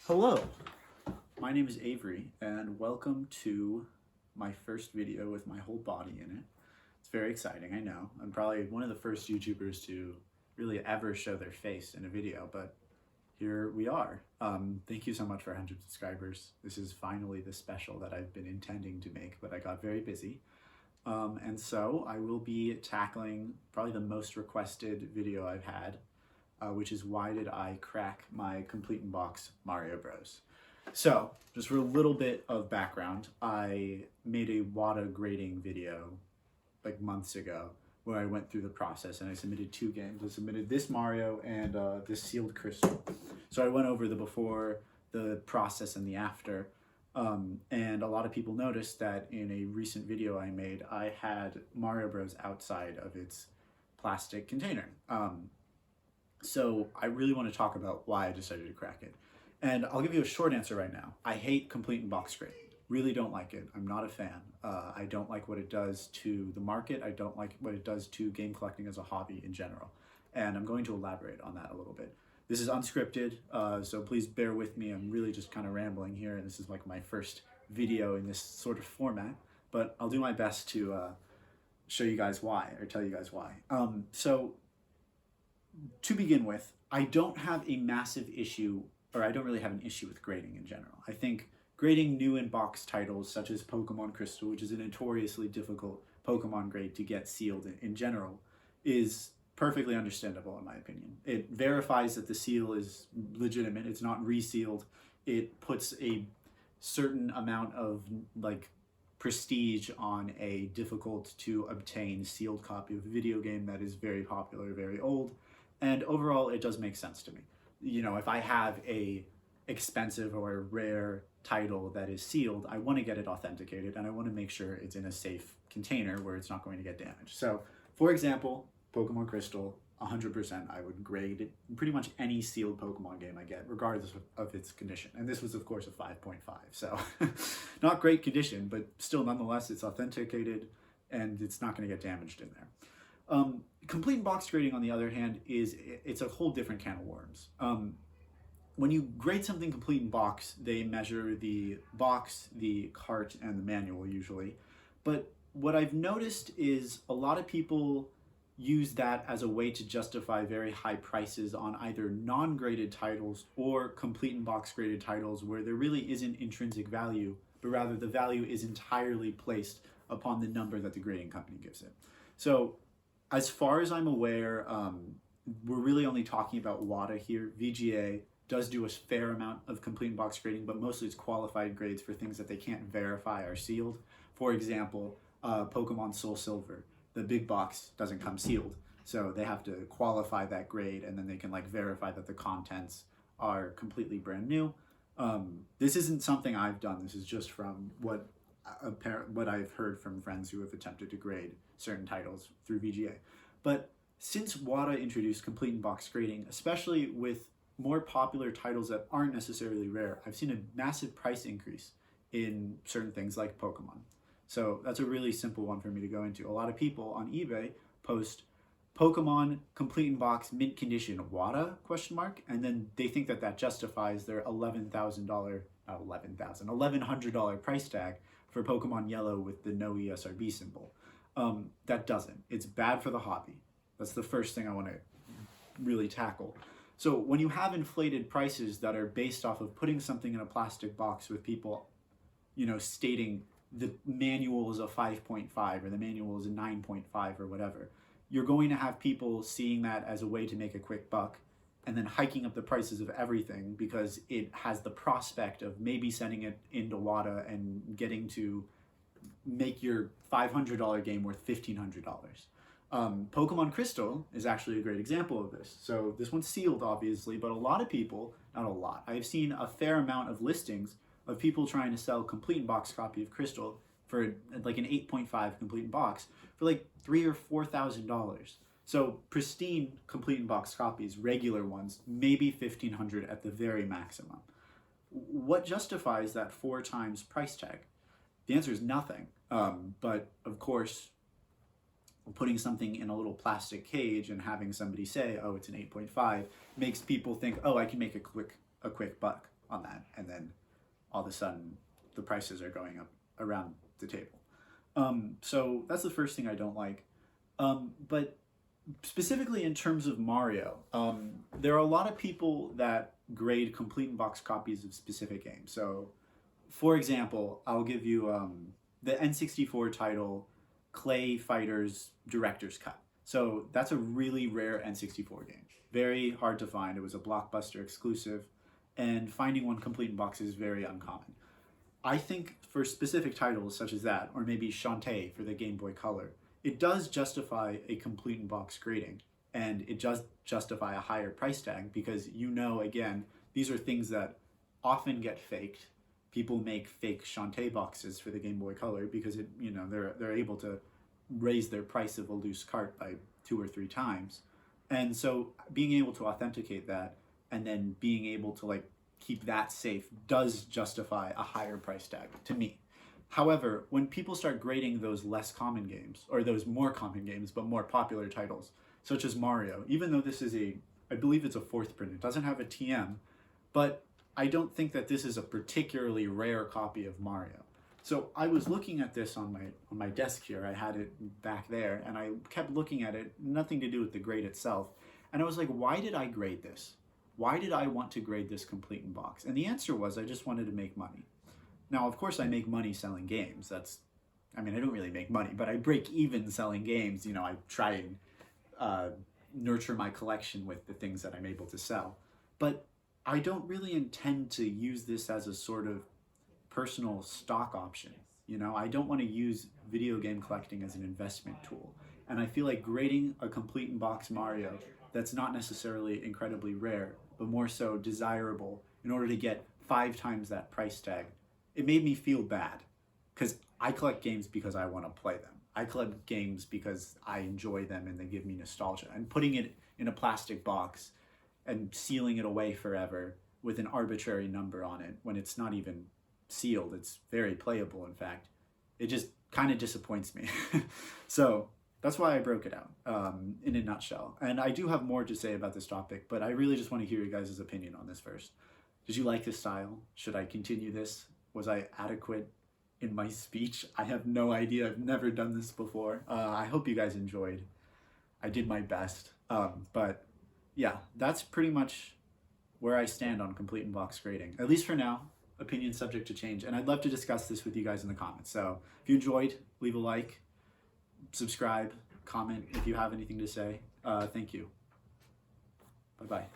Hello, my name is Avery, and welcome to my first video with my whole body in it. It's very exciting, I know. I'm probably one of the first YouTubers to really ever show their face in a video, but here we are. Thank you so much for 100 subscribers. This is finally the special that I've been intending to make, but I got very busy. And so I will be tackling probably the most requested video I've had, which is why did I crack my complete in box Mario Bros. So just for a little bit of background, I made a WATA grading video like months ago where I went through the process and I submitted two games. I submitted this Mario and this Sealed Crystal. So I went over the before, the process, and the after. And a lot of people noticed that in a recent video I made, I had Mario Bros outside of its plastic container. So I really want to talk about why I decided to crack it. And I'll give you a short answer right now. I hate complete in box grading. Really don't like it. I'm not a fan. I don't like what it does to the market. I don't like what it does to game collecting as a hobby in general. And I'm going to elaborate on that a little bit. This is unscripted, so please bear with me. I'm really just kind of rambling here, and this is like my first video in this sort of format, but I'll do my best to show you guys why, or tell you guys why. So to begin with, I don't have a massive issue, or I don't really have an issue with grading in general. I think grading new in-box titles such as Pokemon Crystal, which is a notoriously difficult Pokemon grade to get sealed in general, is perfectly understandable in my opinion. It verifies that the seal is legitimate, it's not resealed. It puts a certain amount of like prestige on a difficult to obtain sealed copy of a video game that is very popular, very old, and overall it does make sense to me. You know, if I have a expensive or rare title that is sealed, I want to get it authenticated and I want to make sure it's in a safe container where it's not going to get damaged. So for example, Pokemon Crystal, 100% I would grade pretty much any sealed Pokemon game I get, regardless of its condition. And this was of course a 5.5, so not great condition, but still nonetheless it's authenticated and it's not going to get damaged in there. Complete in box grading, on the other hand, it's a whole different can of worms. When you grade something complete in box, they measure the box, the cart, and the manual usually. But what I've noticed is a lot of people use that as a way to justify very high prices on either non-graded titles or complete in box graded titles where there really isn't intrinsic value, but rather the value is entirely placed upon the number that the grading company gives it. So as far as I'm aware, we're really only talking about WATA here. VGA does do a fair amount of complete in box grading, but mostly it's qualified grades for things that they can't verify are sealed. For example, Pokemon Soul Silver, the big box doesn't come sealed, so they have to qualify that grade and then they can like verify that the contents are completely brand new. This isn't something I've done. This is just from what I've heard from friends who have attempted to grade certain titles through VGA. But since WATA introduced complete in box grading, especially with more popular titles that aren't necessarily rare, I've seen a massive price increase in certain things like Pokemon. So that's a really simple one for me to go into. A lot of people on eBay post Pokemon complete in box mint condition WATA question mark, and then they think that that justifies their $1,100 price tag for Pokemon Yellow with the no ESRB symbol. That doesn't. It's bad for the hobby. That's the first thing I want to really tackle. So when you have inflated prices that are based off of putting something in a plastic box with people, you know, stating the manual is a 5.5 or the manual is a 9.5 or whatever, you're going to have people seeing that as a way to make a quick buck and then hiking up the prices of everything because it has the prospect of maybe sending it into WATA and getting to make your $500 game worth $1,500. Pokemon Crystal is actually a great example of this. So this one's sealed, obviously, but a lot of people, not a lot, I've seen a fair amount of listings of people trying to sell complete in box copy of Crystal for like an 8.5 complete in box for like $3,000 or $4,000. So pristine complete in box copies, regular ones, maybe $1,500 at the very maximum. What justifies that 4 times price tag? The answer is nothing. But of course, putting something in a little plastic cage and having somebody say, oh, it's an 8.5, makes people think, oh, I can make a quick buck. on that, and then all of a sudden the prices are going up around the table. So that's the first thing I don't like. But specifically in terms of Mario, there are a lot of people that grade complete in box copies of specific games. So, for example, I'll give you the N64 title Clay Fighters Director's Cut. So that's a really rare N64 game. Very hard to find. It was a Blockbuster exclusive, and finding one complete in box is very uncommon. I think for specific titles such as that, or maybe Shantae for the Game Boy Color, it does justify a complete in box grading, and it does justify a higher price tag because, you know, again, these are things that often get faked. People make fake Shantae boxes for the Game Boy Color because it, you know, they're able to raise their price of a loose cart by 2 or 3 times. And so being able to authenticate that and then being able to like keep that safe does justify a higher price tag to me. However, when people start grading those less common games, or those more common games but more popular titles, such as Mario, even though this is I believe it's a 4th print, it doesn't have a TM, but I don't think that this is a particularly rare copy of Mario. So I was looking at this on my desk here, I had it back there, and I kept looking at it, nothing to do with the grade itself, and I was like, why did I grade this? Why did I want to grade this complete in box? And the answer was, I just wanted to make money. Now, of course, I make money selling games. I don't really make money, but I break even selling games. You know, I try and nurture my collection with the things that I'm able to sell. But I don't really intend to use this as a sort of personal stock option. You know, I don't want to use video game collecting as an investment tool. And I feel like grading a complete in box Mario that's not necessarily incredibly rare, but more so desirable in order to get 5 times that price tag, it made me feel bad, because I collect games because I want to play them. I collect games because I enjoy them and they give me nostalgia. And putting it in a plastic box and sealing it away forever with an arbitrary number on it when it's not even sealed, it's very playable in fact, it just kind of disappoints me. So that's why I broke it out in a nutshell. And I do have more to say about this topic, but I really just want to hear your guys' opinion on this first. Did you like this style? Should I continue this? Was I adequate in my speech? I have no idea. I've never done this before. I hope you guys enjoyed. I did my best. But yeah, that's pretty much where I stand on complete in box grading. At least for now. Opinion subject to change. And I'd love to discuss this with you guys in the comments. So if you enjoyed, leave a like, subscribe, comment if you have anything to say. Thank you. Bye-bye.